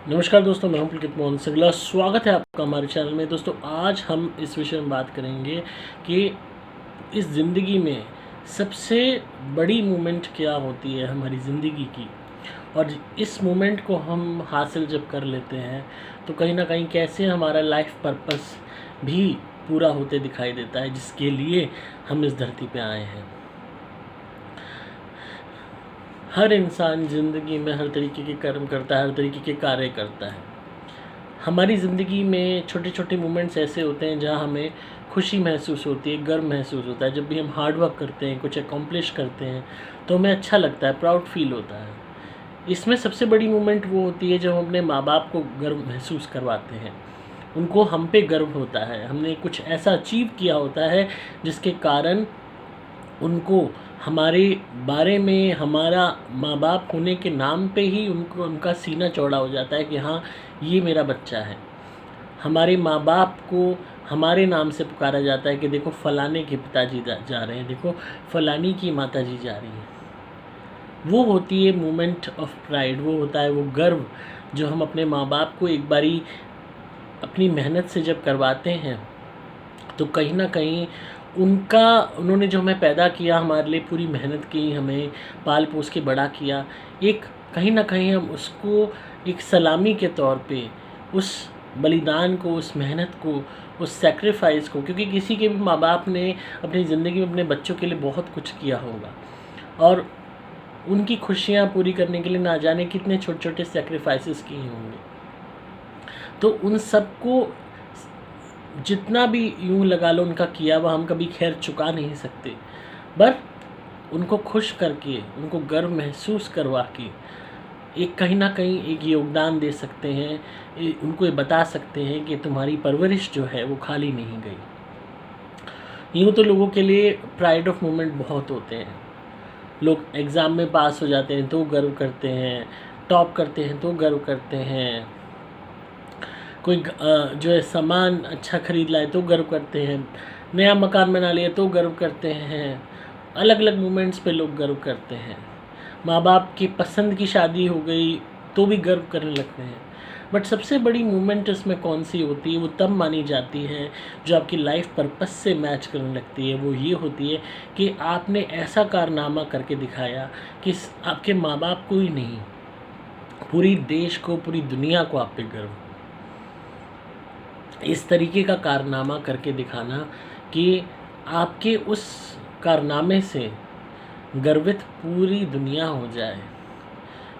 नमस्कार दोस्तों, मैं हूं पुलकित मोहन सिंगला। स्वागत है आपका हमारे चैनल में। दोस्तों, आज हम इस विषय में बात करेंगे कि इस ज़िंदगी में सबसे बड़ी मोमेंट क्या होती है हमारी ज़िंदगी की, और इस मोमेंट को हम हासिल जब कर लेते हैं तो कहीं ना कहीं कैसे हमारा लाइफ पर्पस भी पूरा होते दिखाई देता है, जिसके लिए हम इस धरती पे आए हैं। हर इंसान ज़िंदगी में हर तरीके के कर्म करता है, हर तरीके के कार्य करता है। हमारी ज़िंदगी में छोटे छोटे मोमेंट्स ऐसे होते हैं जहाँ हमें खुशी महसूस होती है, गर्व महसूस होता है। जब भी हम हार्ड वर्क करते हैं, कुछ अकॉम्प्लिश करते हैं तो हमें अच्छा लगता है, प्राउड फील होता है। इसमें सबसे बड़ी मोमेंट वो होती है जब हम अपने माँ बाप को गर्व महसूस करवाते हैं। उनको हम पे गर्व होता है, हमने कुछ ऐसा अचीव किया होता है जिसके कारण उनको हमारे बारे में, हमारा माँ बाप होने के नाम पे ही उनको उनका सीना चौड़ा हो जाता है कि हाँ, ये मेरा बच्चा है। हमारे माँ बाप को हमारे नाम से पुकारा जाता है कि देखो फलाने के पिताजी जा रहे हैं, देखो फलानी की माता जी जा रही हैं। वो होती है मोमेंट ऑफ प्राइड, वो होता है वो गर्व जो हम अपने माँ बाप को एक बारी अपनी मेहनत से जब करवाते हैं तो कहीं ना कहीं उन्होंने जो हमें पैदा किया, हमारे लिए पूरी मेहनत की, हमें पाल पोस के बड़ा किया, एक कहीं ना कहीं हम उसको एक सलामी के तौर पे उस बलिदान को, उस मेहनत को, उस सेक्रीफाइस को, क्योंकि किसी के भी माँ बाप ने अपनी ज़िंदगी में अपने बच्चों के लिए बहुत कुछ किया होगा और उनकी खुशियाँ पूरी करने के लिए ना जाने कितने छोटे छोटे सेक्रीफाइसेस किए होंगे। तो उन सबको जितना भी यूँ लगा लो उनका किया हुआ हम कभी खैर चुका नहीं सकते, पर उनको खुश करके, उनको गर्व महसूस करवा के एक कहीं ना कहीं एक योगदान दे सकते हैं, उनको ये बता सकते हैं कि तुम्हारी परवरिश जो है वो खाली नहीं गई। यूँ तो लोगों के लिए प्राइड ऑफ मोमेंट बहुत होते हैं। लोग एग्ज़ाम में पास हो जाते हैं तो गर्व करते हैं, टॉप करते हैं तो गर्व करते हैं, कोई जो है सामान अच्छा खरीद लाए तो गर्व करते हैं, नया मकान बना लिया तो गर्व करते हैं। अलग अलग मोमेंट्स पे लोग गर्व करते हैं। माँ बाप की पसंद की शादी हो गई तो भी गर्व करने लगते हैं। बट सबसे बड़ी मोमेंट इसमें कौन सी होती है, वो तब मानी जाती है जो आपकी लाइफ पर्पस से मैच करने लगती है। वो ये होती है कि आपने ऐसा कारनामा करके दिखाया कि आपके माँ बाप को ही नहीं, पूरी देश को, पूरी दुनिया को आप पे गर्व। इस तरीके का कारनामा करके दिखाना कि आपके उस कारनामे से गर्वित पूरी दुनिया हो जाए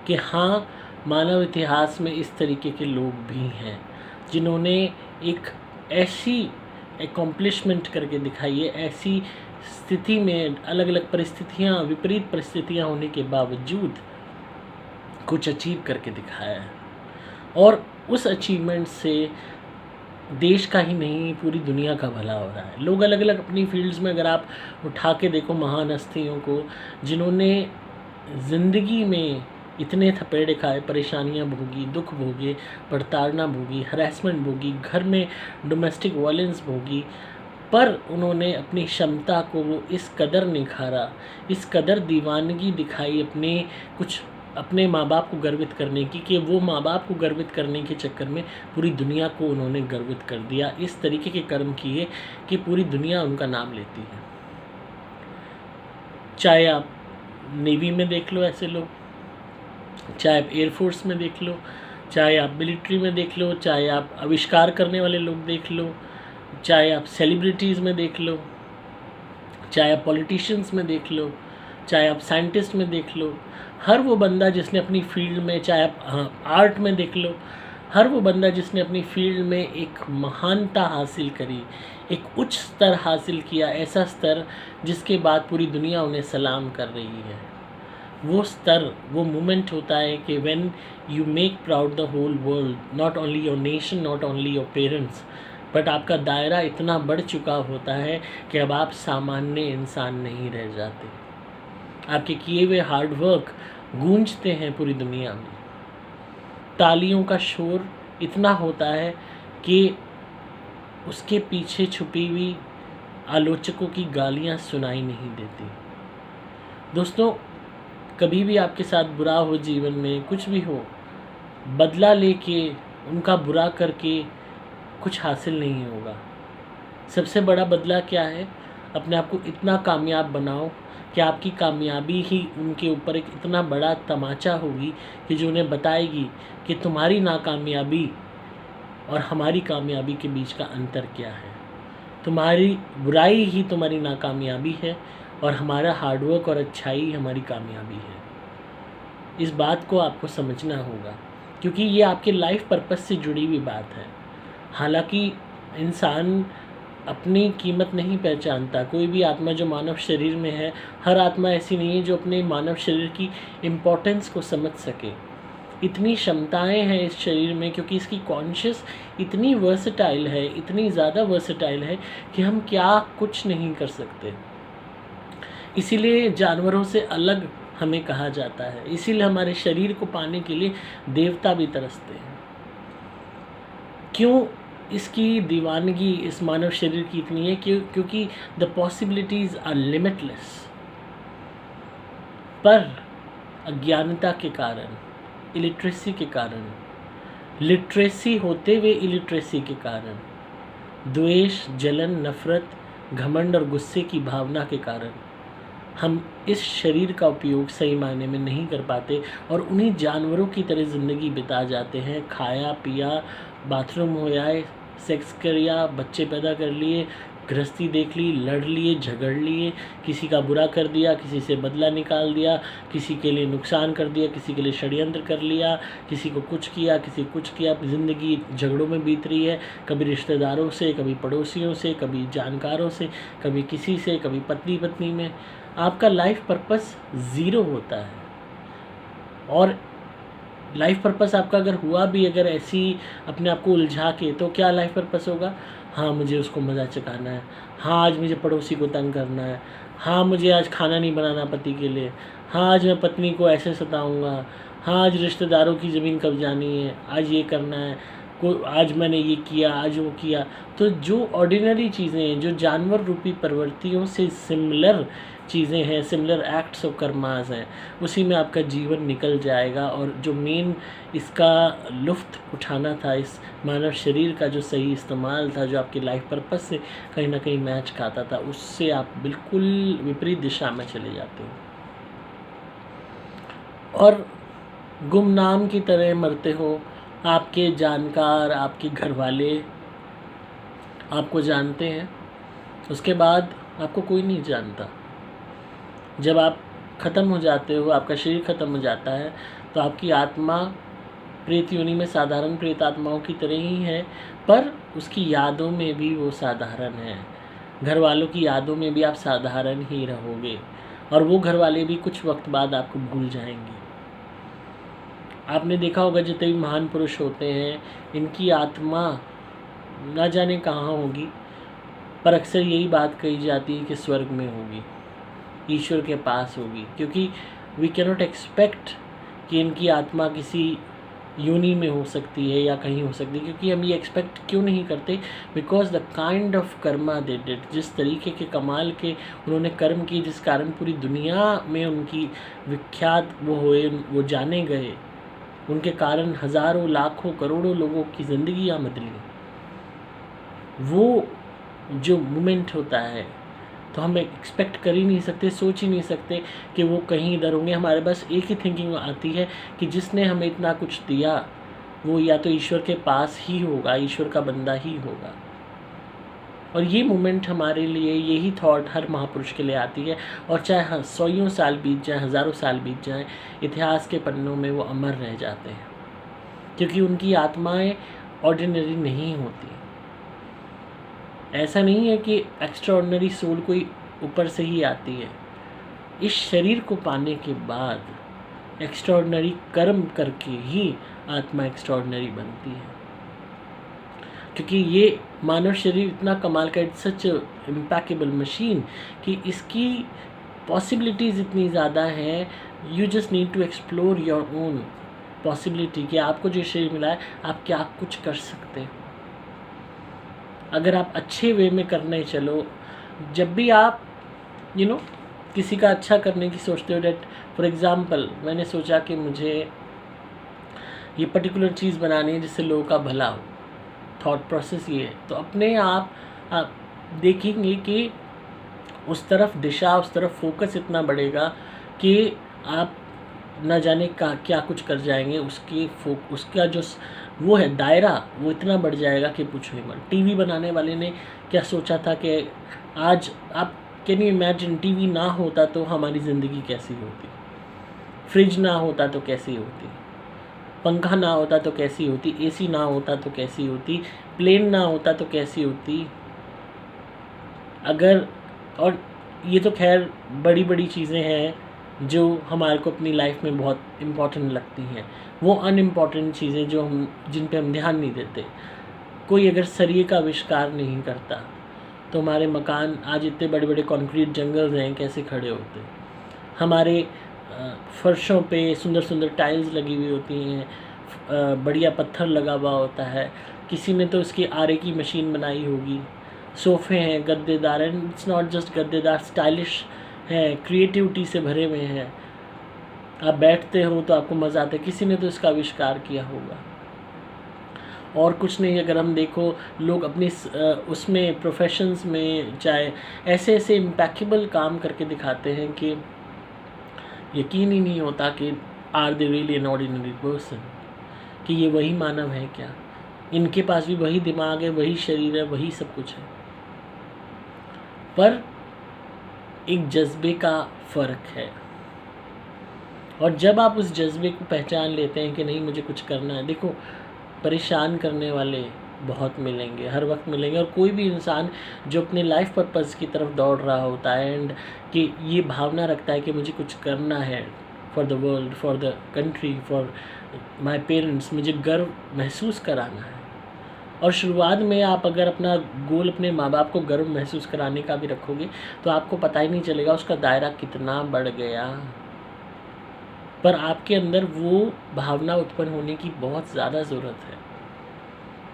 कि हाँ, मानव इतिहास में इस तरीके के लोग भी हैं जिन्होंने एक ऐसी एकम्प्लिशमेंट करके दिखाई है, ऐसी स्थिति में, अलग अलग परिस्थितियाँ, विपरीत परिस्थितियाँ होने के बावजूद कुछ अचीव करके दिखाया है। और उस अचीवमेंट से देश का ही नहीं, पूरी दुनिया का भला हो रहा है। लोग अलग अलग अपनी फील्ड्स में, अगर आप उठा के देखो महान हस्तियों को जिन्होंने ज़िंदगी में इतने थपेड़े खाए, परेशानियां भोगी, दुख भोगे, प्रताड़ना भोगी, हरासमेंट भोगी, घर में डोमेस्टिक वायलेंस भोगी, पर उन्होंने अपनी क्षमता को वो इस कदर निखारा, इस कदर दीवानगी दिखाई अपने माँ बाप को गर्वित करने की, कि वो माँ बाप को गर्वित करने के चक्कर में पूरी दुनिया को उन्होंने गर्वित कर दिया। इस तरीके के कर्म किए कि पूरी दुनिया उनका नाम लेती है। चाहे आप नेवी में देख लो ऐसे लोग, चाहे आप एयरफोर्स में देख लो, चाहे आप मिलिट्री में देख लो, चाहे आप आविष्कार करने वाले लोग देख लो, चाहे आप सेलिब्रिटीज़ में देख लो, चाहे आप पॉलिटिशियंस में देख लो, चाहे आप साइंटिस्ट में देख लो। हर वो बंदा जिसने अपनी फील्ड में, चाहे आप आर्ट में देख लो, हर वो बंदा जिसने अपनी फील्ड में एक महानता हासिल करी, एक उच्च स्तर हासिल किया, ऐसा स्तर जिसके बाद पूरी दुनिया उन्हें सलाम कर रही है, वो स्तर, वो मोमेंट होता है कि when you make proud the whole world, not only your nation, not only your parents, but आपका दायरा इतना बढ़ चुका होता है कि अब आप सामान्य इंसान नहीं रह जाते। आपके किए हुए हार्ड वर्क गूंजते हैं पूरी दुनिया में। तालियों का शोर इतना होता है कि उसके पीछे छुपी हुई आलोचकों की गालियां सुनाई नहीं देती। दोस्तों, कभी भी आपके साथ बुरा हो, जीवन में कुछ भी हो, बदला लेके, उनका बुरा करके कुछ हासिल नहीं होगा। सबसे बड़ा बदला क्या है? अपने आप को इतना कामयाब बनाओ कि आपकी कामयाबी ही उनके ऊपर एक इतना बड़ा तमाचा होगी कि जो उन्हें बताएगी कि तुम्हारी नाकामयाबी और हमारी कामयाबी के बीच का अंतर क्या है। तुम्हारी बुराई ही तुम्हारी नाकामयाबी है और हमारा हार्डवर्क और अच्छाई हमारी कामयाबी है। इस बात को आपको समझना होगा, क्योंकि ये आपके लाइफ पर्पस से जुड़ी हुई बात है। हालांकि इंसान अपनी कीमत नहीं पहचानता। कोई भी आत्मा जो मानव शरीर में है, हर आत्मा ऐसी नहीं है जो अपने मानव शरीर की इम्पोर्टेंस को समझ सके। इतनी क्षमताएं हैं इस शरीर में, क्योंकि इसकी कॉन्शियस इतनी वर्सेटाइल है, इतनी ज़्यादा वर्सेटाइल है कि हम क्या कुछ नहीं कर सकते। इसीलिए जानवरों से अलग हमें कहा जाता है। इसीलिए हमारे शरीर को पाने के लिए देवता भी तरसते हैं। क्यों इसकी दीवानगी इस मानव शरीर की इतनी है? क्योंकि द पॉसिबिलिटीज़ आर लिमिटलेस। पर अज्ञानता के कारण, इलिटरेसी के कारण, लिटरेसी होते हुए इलिटरेसी के कारण, द्वेष, जलन, नफरत, घमंड और गुस्से की भावना के कारण हम इस शरीर का उपयोग सही मायने में नहीं कर पाते और उन्हीं जानवरों की तरह ज़िंदगी बिता जाते हैं। खाया पिया, बाथरूम हो आए, सेक्स कर लिया, बच्चे पैदा कर लिए, गृहस्थी देख ली, लड़ लिए, झगड़ लिए, किसी का बुरा कर दिया, किसी से बदला निकाल दिया, किसी के लिए नुकसान कर दिया, किसी के लिए षड्यंत्र कर लिया, किसी को कुछ किया, किसी कुछ किया। ज़िंदगी झगड़ों में बीत रही है, कभी रिश्तेदारों से, कभी पड़ोसियों से, कभी जानकारों से, कभी किसी से, कभी पत्नी पत्नी में। आपका लाइफ पर्पस ज़ीरो होता है। और लाइफ पर्पस आपका अगर हुआ भी, अगर ऐसी अपने आप को उलझा के, तो क्या लाइफ पर्पस होगा? हाँ, मुझे उसको मज़ा चखाना है। हाँ, आज मुझे पड़ोसी को तंग करना है। हाँ, मुझे आज खाना नहीं बनाना पति के लिए। हाँ, आज मैं पत्नी को ऐसे सताऊँगा। हाँ, आज रिश्तेदारों की ज़मीन कब्जानी है। आज ये करना है। आज मैंने ये किया, आज वो किया। तो जो ऑर्डिनरी चीज़ें हैं, जो जानवर रूपी प्रवृत्तियों से सिमिलर चीज़ें हैं, सिमिलर एक्ट्स और कर्मास हैं, उसी में आपका जीवन निकल जाएगा। और जो मेन इसका लुफ्त उठाना था, इस मानव शरीर का जो सही इस्तेमाल था, जो आपकी लाइफ पर्पस से कहीं ना कहीं मैच खाता था, उससे आप बिल्कुल विपरीत दिशा में चले जाते हो और गुमनाम की तरह मरते हो। आपके जानकार, आपके घर वाले आपको जानते हैं, उसके बाद आपको कोई नहीं जानता। जब आप ख़त्म हो जाते हो, आपका शरीर ख़त्म हो जाता है, तो आपकी आत्मा प्रेत योनि में साधारण प्रेत आत्माओं की तरह ही है, पर उसकी यादों में भी वो साधारण है। घर वालों की यादों में भी आप साधारण ही रहोगे और वो घर वाले भी कुछ वक्त बाद आपको भूल जाएंगे। आपने देखा होगा जितने भी महान पुरुष होते हैं, इनकी आत्मा ना जाने कहाँ होगी, पर अक्सर यही बात कही जाती है कि स्वर्ग में होगी, ईश्वर के पास होगी। क्योंकि वी कैन नॉट एक्सपेक्ट कि इनकी आत्मा किसी योनि में हो सकती है या कहीं हो सकती है, क्योंकि हम ये एक्सपेक्ट क्यों नहीं करते? Because the kind of Karma they did, जिस तरीके के कमाल के उन्होंने कर्म किए, जिस कारण पूरी दुनिया में उनकी विख्यात वो हुए, वो जाने गए, उनके कारण हज़ारों, लाखों, करोड़ों लोगों की ज़िंदगियाँ बदली। वो जो मोमेंट होता है, तो हम एक्सपेक्ट कर ही नहीं सकते, सोच ही नहीं सकते कि वो कहीं इधर होंगे। हमारे पास एक ही थिंकिंग आती है कि जिसने हमें इतना कुछ दिया वो या तो ईश्वर के पास ही होगा, ईश्वर का बंदा ही होगा। और ये मोमेंट हमारे लिए, यही थॉट हर महापुरुष के लिए आती है। और चाहे 100 साल बीत जाए, हज़ारों साल बीत जाएं, इतिहास के पन्नों में वो अमर रह जाते हैं, क्योंकि उनकी आत्माएं ऑर्डिनरी नहीं होती। ऐसा नहीं है कि एक्स्ट्राऑर्डिनरी सोल कोई ऊपर से ही आती है। इस शरीर को पाने के बाद एक्स्ट्राऑर्डिनरी कर्म करके ही आत्मा एक्स्ट्राऑर्डिनरी बनती है, क्योंकि ये मानव शरीर इतना कमाल का, इट्स सच इम्पैकेबल मशीन कि इसकी पॉसिबिलिटीज़ इतनी ज़्यादा हैं। You just need to explore your own possibility कि आपको जो शरीर मिला है आप क्या कुछ कर सकते हो। अगर आप अच्छे वे में करने चलो, जब भी आप किसी का अच्छा करने की सोचते हो, डेट फॉर एग्ज़ाम्पल मैंने सोचा कि मुझे ये पर्टिकुलर चीज़ बनानी है जिससे लोगों का भला हो। थॉट प्रोसेस ये है। तो अपने आप देखेंगे कि उस तरफ दिशा, उस तरफ फोकस इतना बढ़ेगा कि आप न जाने का क्या कुछ कर जाएंगे। उसका जो वो है दायरा, वो इतना बढ़ जाएगा कि पूछो ही मत। टीवी बनाने वाले ने क्या सोचा था कि आज आप कैन यू इमेजिन, टीवी ना होता तो हमारी ज़िंदगी कैसी होती, फ्रिज ना होता तो कैसी होती, पंखा ना होता तो कैसी होती, एसी ना होता तो कैसी होती, प्लेन ना होता तो कैसी होती। अगर, और ये तो खैर बड़ी बड़ी चीज़ें हैं जो हमारे को अपनी लाइफ में बहुत इम्पॉर्टेंट लगती हैं। वो अनइम्पॉर्टेंट चीज़ें जो जिन पे हम ध्यान नहीं देते। कोई अगर सरिये का आविष्कार नहीं करता तो हमारे मकान आज इतने बड़े बड़े कंक्रीट जंगल्स हैं कैसे खड़े होते। हमारे फर्शों पे सुंदर सुंदर टाइल्स लगी हुई होती हैं, बढ़िया पत्थर लगा हुआ होता है, किसी ने तो उसकी आरे की मशीन बनाई होगी। सोफ़े हैं गद्देदार, एंड इट्स नॉट जस्ट गद्देदार, स्टाइलिश हैं, क्रिएटिविटी से भरे हुए हैं। आप बैठते हो तो आपको मज़ा आता है, किसी ने तो इसका आविष्कार किया होगा। और कुछ नहीं, अगर हम देखो लोग अपनी उसमें प्रोफेशंस में चाहे ऐसे ऐसे इम्पैक्टेबल काम करके दिखाते हैं कि यकीन ही नहीं होता कि are they really an ordinary person, कि ये वही मानव है क्या। इनके पास भी वही दिमाग है, वही शरीर है, वही सब कुछ है, पर एक जज्बे का फ़र्क है। और जब आप उस जज्बे को पहचान लेते हैं कि नहीं मुझे कुछ करना है, देखो परेशान करने वाले बहुत मिलेंगे, हर वक्त मिलेंगे। और कोई भी इंसान जो अपने लाइफ पर्पस की तरफ दौड़ रहा होता है एंड कि ये भावना रखता है कि मुझे कुछ करना है for the world, for the country, for my parents, मुझे गर्व महसूस कराना है। और शुरुआत में आप अगर अपना गोल अपने माँ बाप को गर्व महसूस कराने का भी रखोगे तो आपको पता ही नहीं चलेगा उसका दायरा कितना बढ़ गया। पर आपके अंदर वो भावना उत्पन्न होने की बहुत ज़्यादा ज़रूरत है,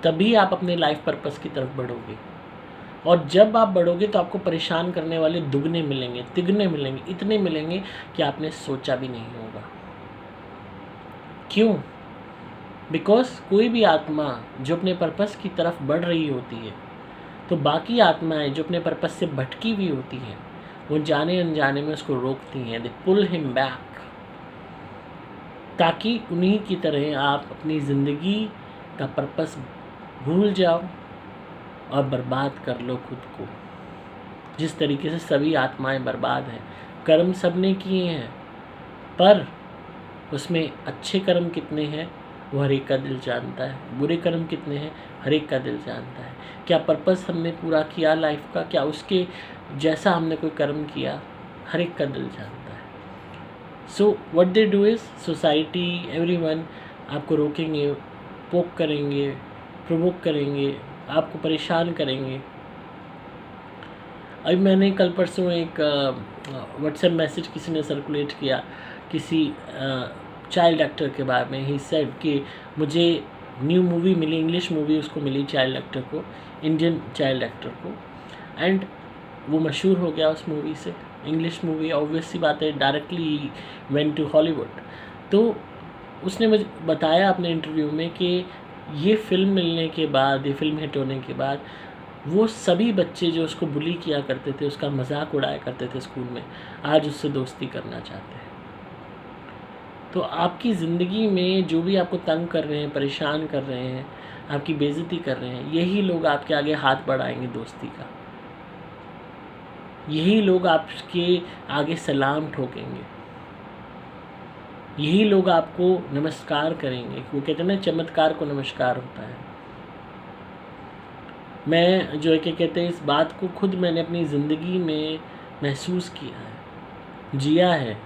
तभी आप अपने लाइफ पर्पस की तरफ बढ़ोगे। और जब आप बढ़ोगे तो आपको परेशान करने वाले दुगने मिलेंगे, तिगने मिलेंगे, इतने मिलेंगे कि आपने सोचा भी नहीं होगा। क्यों? बिकॉज कोई भी आत्मा जो अपने पर्पस की तरफ बढ़ रही होती है तो बाकी आत्माएं जो अपने पर्पस से भटकी हुई होती हैं वो जाने अनजाने में उसको रोकती हैं, दे पुल हिम बैक, ताकि उन्हीं की तरह आप अपनी ज़िंदगी का पर्पस भूल जाओ और बर्बाद कर लो खुद को। जिस तरीके से सभी आत्माएं बर्बाद हैं, कर्म सब ने किए हैं, पर उसमें अच्छे कर्म कितने हैं वो हर एक का दिल जानता है, बुरे कर्म कितने हैं हर एक का दिल जानता है। क्या पर्पस हमने पूरा किया लाइफ का, क्या उसके जैसा हमने कोई कर्म किया, हर एक का दिल जानता है। So what they do is, society, everyone आपको रोकेंगे, पोक करेंगे, प्रोवोक करेंगे, आपको परेशान करेंगे। अभी मैंने कल परसों एक व्हाट्सएप मैसेज किसी ने सर्कुलेट किया किसी चाइल्ड एक्टर के बारे में। ही सेड कि मुझे न्यू मूवी मिली, इंग्लिश मूवी उसको मिली, चाइल्ड एक्टर को, इंडियन चाइल्ड एक्टर को, एंड वो मशहूर हो गया उस मूवी से। इंग्लिश मूवी, ऑब्वियस सी बात है, डायरेक्टली वेंट टू हॉलीवुड। तो उसने मुझे बताया अपने इंटरव्यू में कि ये फ़िल्म मिलने के बाद, ये फ़िल्म हिट होने के बाद, वो सभी बच्चे जो उसको बुली किया करते थे, उसका मजाक उड़ाया करते थे स्कूल में, आज उससे दोस्ती करना चाहते हैं। तो आपकी ज़िंदगी में जो भी आपको तंग कर रहे हैं, परेशान कर रहे हैं, आपकी बेइज्जती कर रहे हैं, यही लोग आपके आगे हाथ बढ़ाएंगे दोस्ती का, यही लोग आपके आगे सलाम ठोकेंगे, यही लोग आपको नमस्कार करेंगे। वो कहते हैं ना, चमत्कार को नमस्कार होता है। मैं जो है क्या कहते हैं, इस बात को खुद मैंने अपनी ज़िंदगी में महसूस किया है, जिया है।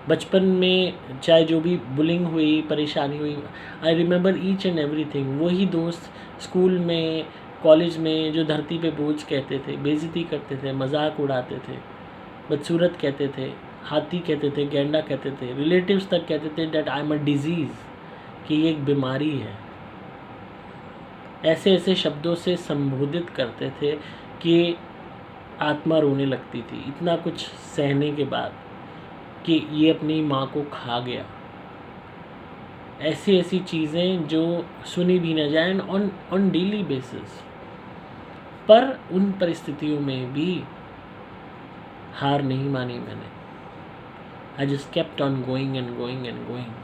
बचपन में चाहे जो भी बुलिंग हुई, परेशानी हुई, I remember each and everything. वही दोस्त स्कूल में, कॉलेज में जो धरती पे बोझ कहते थे, बेइज्जती करते थे, मजाक उड़ाते थे, बदसूरत कहते थे, हाथी कहते थे, गैंडा कहते थे, रिलेटिव्स तक कहते थे that I am a disease, कि ये एक बीमारी है। ऐसे ऐसे शब्दों से संबोधित करते थे कि आत्मा रोने लगती थी, इतना कुछ सहने के बाद, कि ये अपनी माँ को खा गया। ऐसी ऐसी चीज़ें जो सुनी भी न जाएं ऑन डेली बेसिस, पर उन परिस्थितियों में भी हार नहीं मानी मैंने। I just kept on going and going and going.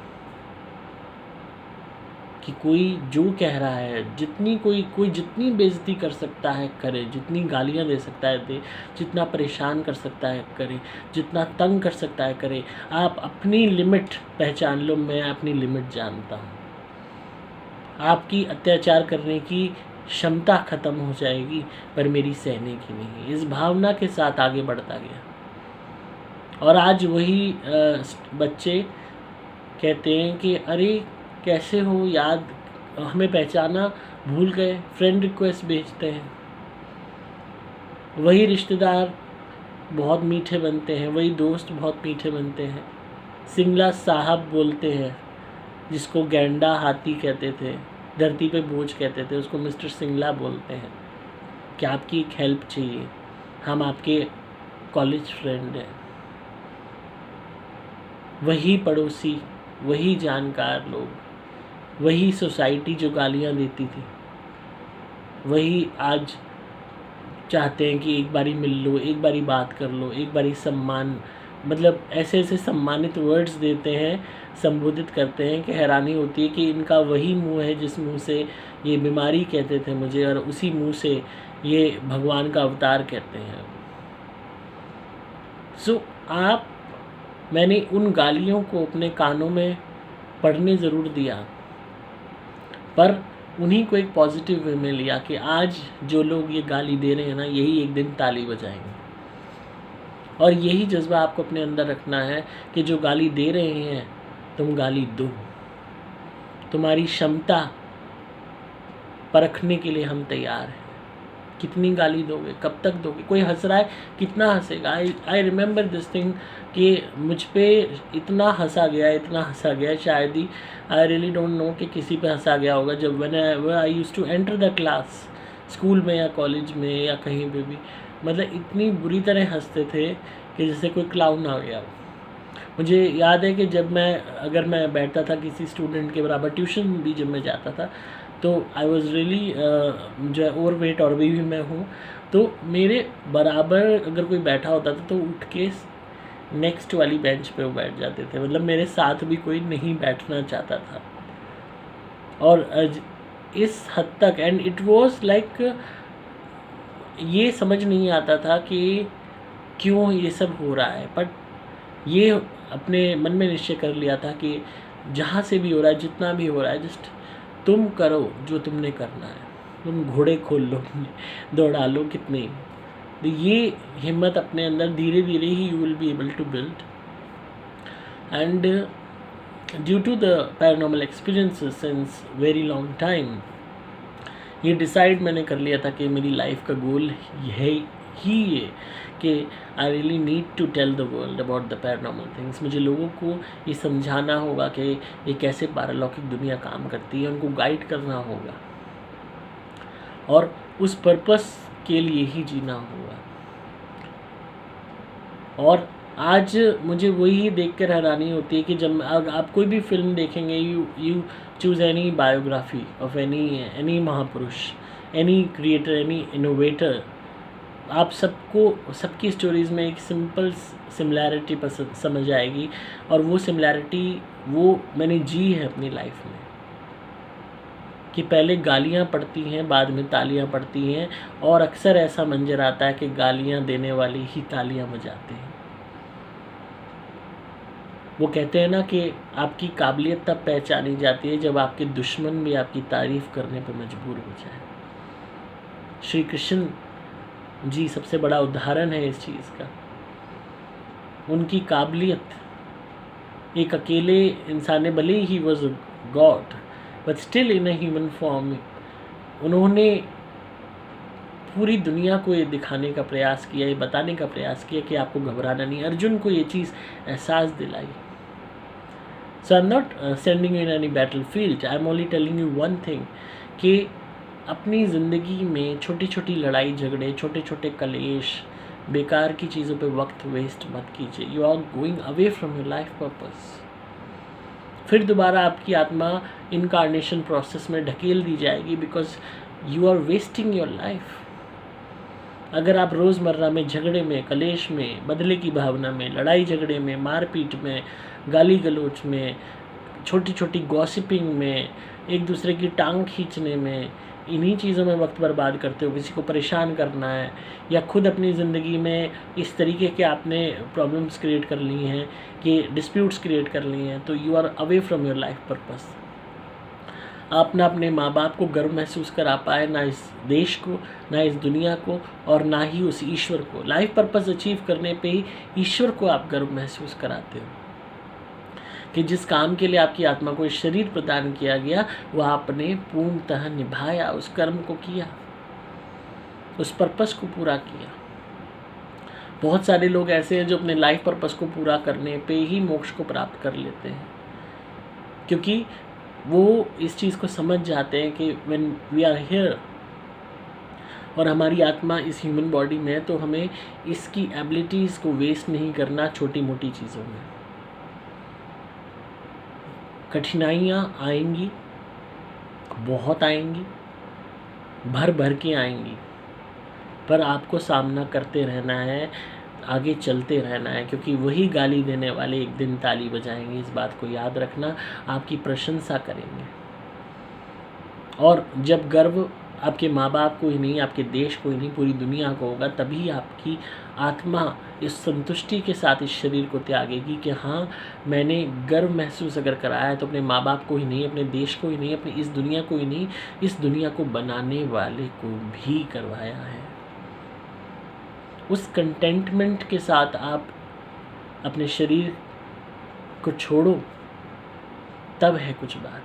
कि कोई जो कह रहा है, जितनी कोई जितनी बेइज्जती कर सकता है करे, जितनी गालियां दे सकता है दे, जितना परेशान कर सकता है करे, जितना तंग कर सकता है करे। आप अपनी लिमिट पहचान लो, मैं अपनी लिमिट जानता हूँ। आपकी अत्याचार करने की क्षमता ख़त्म हो जाएगी, पर मेरी सहने की नहीं। इस भावना के साथ आगे बढ़ता गया। और आज वही बच्चे कहते हैं कि अरे कैसे हो, याद हमें पहचाना भूल गए, फ्रेंड रिक्वेस्ट भेजते हैं। वही रिश्तेदार बहुत मीठे बनते हैं, वही दोस्त बहुत मीठे बनते हैं। सिंगला साहब बोलते हैं, जिसको गैंडा हाथी कहते थे, धरती पे बोझ कहते थे, उसको मिस्टर सिंगला बोलते हैं कि आपकी एक हेल्प चाहिए, हम आपके कॉलेज फ्रेंड हैं। वही पड़ोसी, वही जानकार लोग, वही सोसाइटी जो गालियाँ देती थी, वही आज चाहते हैं कि एक बारी मिल लो, एक बारी बात कर लो, एक बारी सम्मान, मतलब ऐसे ऐसे सम्मानित वर्ड्स देते हैं, संबोधित करते हैं कि हैरानी होती है कि इनका वही मुंह है जिस मुंह से ये बीमारी कहते थे मुझे, और उसी मुंह से ये भगवान का अवतार कहते हैं। मैंने उन गालियों को अपने कानों में पढ़ने ज़रूर दिया, पर उन्हीं को एक पॉजिटिव वे में लिया कि आज जो लोग ये गाली दे रहे हैं ना, यही एक दिन ताली बजाएंगे। और यही जज्बा आपको अपने अंदर रखना है कि जो गाली दे रहे हैं तुम गाली दो। तुम्हारी क्षमता परखने के लिए हम तैयार हैं। कितनी गाली दोगे, कब तक दोगे? कोई हंस रहा है, कितना हंसेगा? आई रिमेंबर दिस थिंग कि मुझ पे इतना हंसा गया शायद ही, आई रियली डोंट नो कि किसी पे हंसा गया होगा जब when I used to enter the class, school में या कॉलेज में या कहीं पे भी। मतलब इतनी बुरी तरह हंसते थे कि जैसे कोई क्लाउन आ गया हो। मुझे याद है कि अगर मैं बैठता था किसी स्टूडेंट के बराबर, ट्यूशन भी जब मैं जाता था, तो आई वॉज़ रियली जो है ओवर वेट, और भी मैं हूँ, तो मेरे बराबर अगर कोई बैठा होता था तो उठ के नेक्स्ट वाली बेंच पे वो बैठ जाते थे। मतलब मेरे साथ भी कोई नहीं बैठना चाहता था। और इस हद तक, एंड इट वाज लाइक, ये समझ नहीं आता था कि क्यों ये सब हो रहा है, बट ये अपने मन में निश्चय कर लिया था कि जहाँ से भी हो रहा है, जितना भी हो रहा है, जस्ट तुम करो जो तुमने करना है। तुम घोड़े खोल लो, दौड़ा लो कितने। तो ये हिम्मत अपने अंदर धीरे धीरे ही you will be able to build. And due to the paranormal experiences since very long time, ये डिसाइड मैंने कर लिया था कि मेरी लाइफ का गोल है ही ये कि I really need to tell the world about the paranormal things. मुझे लोगों को ये समझाना होगा कि ये कैसे पारलौकिक दुनिया काम करती है, उनको गाइड करना होगा, और उस पर्पस के लिए ही जीना होगा। और आज मुझे वही देख कर हैरानी होती है कि जब आप कोई भी फिल्म देखेंगे, you choose any biography of any महापुरुष, एनी क्रिएटर, एनी इनोवेटर, आप सबकी स्टोरीज़ में एक सिंपल सिमिलैरिटी पसंद समझ आएगी। और वो सिमिलैरिटी वो मैंने जी है अपनी लाइफ में, कि पहले गालियाँ पड़ती हैं, बाद में तालियाँ पड़ती हैं, और अक्सर ऐसा मंजर आता है कि गालियाँ देने वाले ही तालियाँ बजाते हैं। वो कहते हैं ना कि आपकी काबिलियत तब पहचानी जाती है जब आपके दुश्मन भी आपकी तारीफ़ करने पर मजबूर हो जाए। श्री कृष्ण जी सबसे बड़ा उदाहरण है इस चीज़ का। उनकी काबिलियत, एक अकेले इंसान ने, भले he was God but still in a human form, उन्होंने पूरी दुनिया को ये दिखाने का प्रयास किया, ये बताने का प्रयास किया कि आपको घबराना नहीं। अर्जुन को ये चीज़ एहसास दिलाई। So I am not sending you in any battle field, I am only telling you one thing कि अपनी ज़िंदगी में छोटी छोटी लड़ाई झगड़े, छोटे छोटे कलेश, बेकार की चीज़ों पे वक्त वेस्ट मत कीजिए। You are going away from your life purpose. फिर दोबारा आपकी आत्मा इनकार्नेशन प्रोसेस में ढकेल दी जाएगी, because you are wasting your life. अगर आप रोज़मर्रा में झगड़े में, कलेश में, बदले की भावना में, लड़ाई झगड़े में, मारपीट में, गाली गलौज में, छोटी छोटी गॉसिपिंग में, एक दूसरे की टांग खींचने में, इन्हीं चीज़ों में वक्त बर्बाद करते हो, किसी को परेशान करना है या खुद अपनी ज़िंदगी में इस तरीके के आपने प्रॉब्लम्स क्रिएट कर ली हैं कि डिस्प्यूट्स क्रिएट कर ली हैं, तो you are away from your life purpose. आप ना अपने माँ बाप को गर्व महसूस करा पाए, ना इस देश को, ना इस दुनिया को, और ना ही उस ईश्वर को। लाइफ पर्पस अचीव करने पे ही ईश्वर को आप गर्व महसूस कराते हो कि जिस काम के लिए आपकी आत्मा को शरीर प्रदान किया गया वह आपने पूर्णतः निभाया, उस कर्म को किया, उस पर्पस को पूरा किया। बहुत सारे लोग ऐसे हैं जो अपने लाइफ पर्पस को पूरा करने पे ही मोक्ष को प्राप्त कर लेते हैं, क्योंकि वो इस चीज़ को समझ जाते हैं कि व्हेन वी आर हियर और हमारी आत्मा इस ह्यूमन बॉडी में है, तो हमें इसकी एबिलिटीज़ को वेस्ट नहीं करना छोटी मोटी चीज़ों में। कठिनाइयाँ आएंगी, बहुत आएंगी, भर भर के आएंगी, पर आपको सामना करते रहना है, आगे चलते रहना है, क्योंकि वही गाली देने वाले एक दिन ताली बजाएंगे। इस बात को याद रखना, आपकी प्रशंसा करेंगे। और जब गर्व आपके माँ बाप को ही नहीं, आपके देश को ही नहीं, पूरी दुनिया को होगा, तभी आपकी आत्मा इस संतुष्टि के साथ इस शरीर को त्यागेगी कि हाँ, मैंने गर्व महसूस अगर कराया है तो अपने माँ बाप को ही नहीं, अपने देश को ही नहीं, अपनी इस दुनिया को ही नहीं, इस दुनिया को बनाने वाले को भी करवाया है। उस कंटेंटमेंट के साथ आप अपने शरीर को छोड़ो, तब है कुछ बात।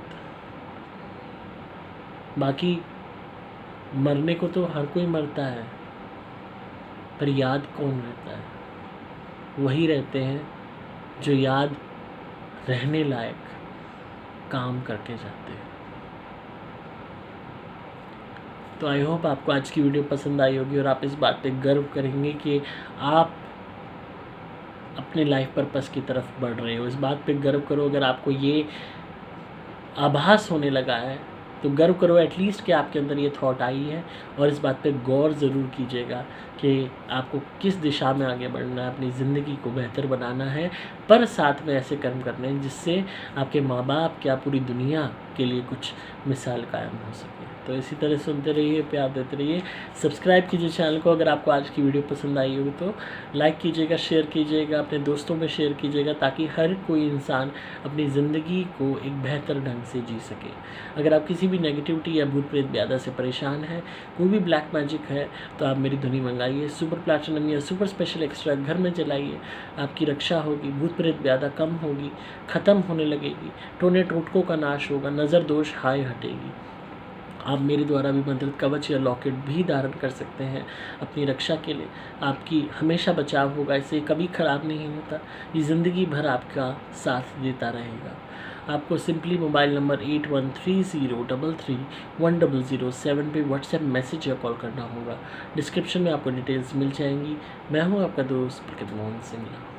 बाकी मरने को तो हर कोई मरता है, पर याद कौन रहता है? वही रहते हैं जो याद रहने लायक काम करके जाते हैं। तो आई होप आपको आज की वीडियो पसंद आई होगी और आप इस बात पे गर्व करेंगे कि आप अपने लाइफ पर्पस की तरफ बढ़ रहे हो। इस बात पे गर्व करो। अगर आपको ये आभास होने लगा है तो गर्व करो एटलीस्ट कि आपके अंदर ये थॉट आई है, और इस बात पे गौर ज़रूर कीजिएगा कि आपको किस दिशा में आगे बढ़ना है, अपनी ज़िंदगी को बेहतर बनाना है, पर साथ में ऐसे कर्म करने हैं जिससे आपके माँ बाप क्या पूरी दुनिया के लिए कुछ मिसाल कायम हो सके। तो इसी तरह सुनते रहिए, प्यार देते रहिए, सब्सक्राइब कीजिए चैनल को। अगर आपको आज की वीडियो पसंद आई हो तो लाइक कीजिएगा, शेयर कीजिएगा, अपने दोस्तों में शेयर कीजिएगा, ताकि हर कोई इंसान अपनी ज़िंदगी को एक बेहतर ढंग से जी सके। अगर आप किसी भी नेगेटिविटी या भूत प्रेत ब्यादा से परेशान हैं, कोई भी ब्लैक मैजिक है, तो आप मेरी ध्वनि मंगाइए, सुपर प्लैटिनम या सुपर स्पेशल एक्स्ट्रा घर में चलाइए। आपकी रक्षा होगी, भूत प्रेत ब्यादा कम होगी, ख़त्म होने लगेगी, टोने टोटकों का नाश होगा, नज़र दोष हाय हटेगी। आप मेरे द्वारा भी मंत्रित कवच या लॉकेट भी धारण कर सकते हैं अपनी रक्षा के लिए। आपकी हमेशा बचाव होगा, इससे कभी ख़राब नहीं होता, ये ज़िंदगी भर आपका साथ देता रहेगा। आपको सिंपली मोबाइल नंबर 8130331007 पे व्हाट्सएप मैसेज या कॉल करना होगा। डिस्क्रिप्शन में आपको डिटेल्स मिल जाएंगी। मैं हूँ आपका दोस्त प्रकृत मोहन सिंगला।